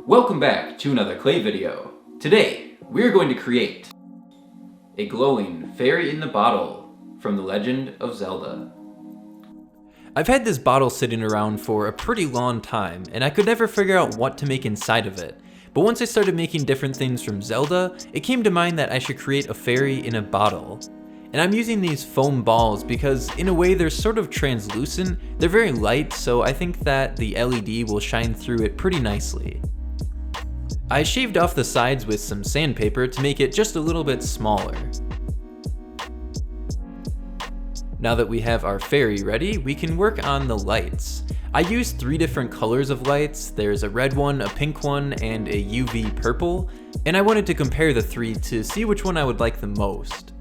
Welcome back to another clay video. Today, we're going to create a glowing fairy in the bottle from The Legend of Zelda. I've had this bottle sitting around for a pretty long time, and I could never figure out what to make inside of it. But once I started making different things from Zelda, it came to mind that I should create a fairy in a bottle. And I'm using these foam balls because in a way they're sort of translucent, they're very light, so I think that the LED will shine through it pretty nicely. I shaved off the sides with some sandpaper to make it just a little bit smaller. Now that we have our fairy ready, we can work on the lights. I used 3 different colors of lights. There's a red one, a pink one, and a UV purple, and I wanted to compare the 3 to see which one I would like the most.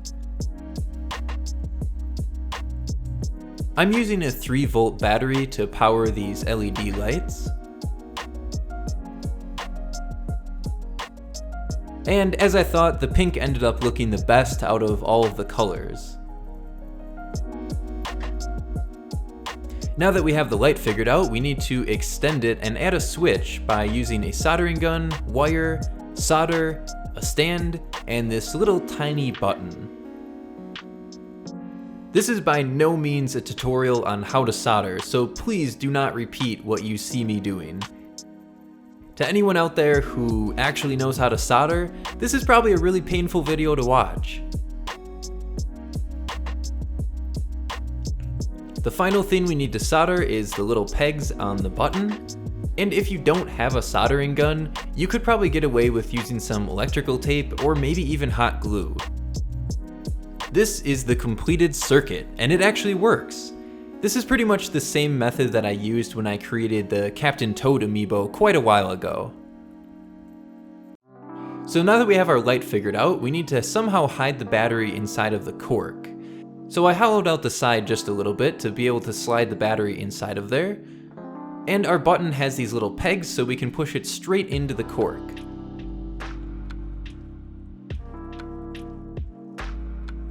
I'm using a 3-volt battery to power these LED lights. And as I thought, the pink ended up looking the best out of all of the colors. Now that we have the light figured out, we need to extend it and add a switch by using a soldering gun, wire, solder, a stand, and this little tiny button. This is by no means a tutorial on how to solder, so please do not repeat what you see me doing. To anyone out there who actually knows how to solder, this is probably a really painful video to watch. The final thing we need to solder is the little pegs on the button. And if you don't have a soldering gun, you could probably get away with using some electrical tape or maybe even hot glue. This is the completed circuit, and it actually works. This is pretty much the same method that I used when I created the Captain Toad amiibo quite a while ago. So now that we have our light figured out, we need to somehow hide the battery inside of the cork. So I hollowed out the side just a little bit to be able to slide the battery inside of there. And our button has these little pegs so we can push it straight into the cork.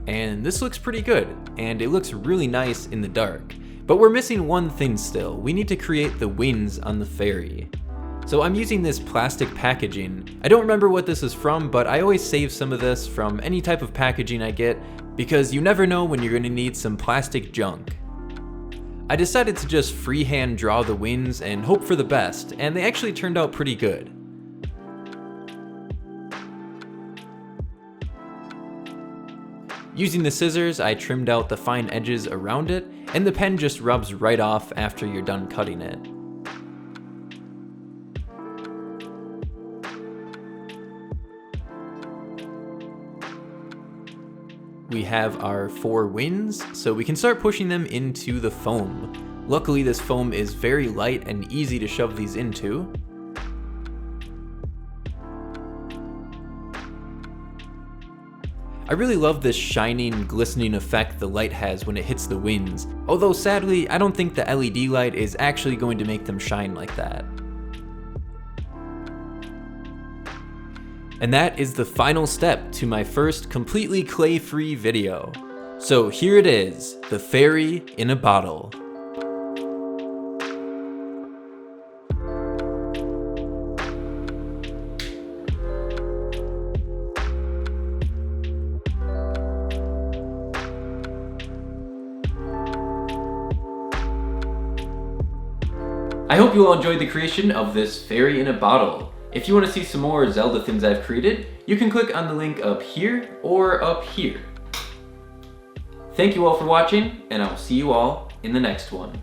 And this looks pretty good, and it looks really nice in the dark. But we're missing one thing still. We need to create the wings on the fairy. So I'm using this plastic packaging. I don't remember what this is from, but I always save some of this from any type of packaging I get, because you never know when you're going to need some plastic junk. I decided to just freehand draw the wings and hope for the best, and they actually turned out pretty good. Using the scissors, I trimmed out the fine edges around it, and the pen just rubs right off after you're done cutting it. We have our 4 wings, so we can start pushing them into the foam. Luckily, this foam is very light and easy to shove these into. I really love this shining, glistening effect the light has when it hits the wings, although sadly, I don't think the LED light is actually going to make them shine like that. And that is the final step to my first completely clay-free video. So here it is, the fairy in a bottle. I hope you all enjoyed the creation of this fairy in a bottle. If you want to see some more Zelda things I've created, you can click on the link up here or up here. Thank you all for watching, and I'll see you all in the next one.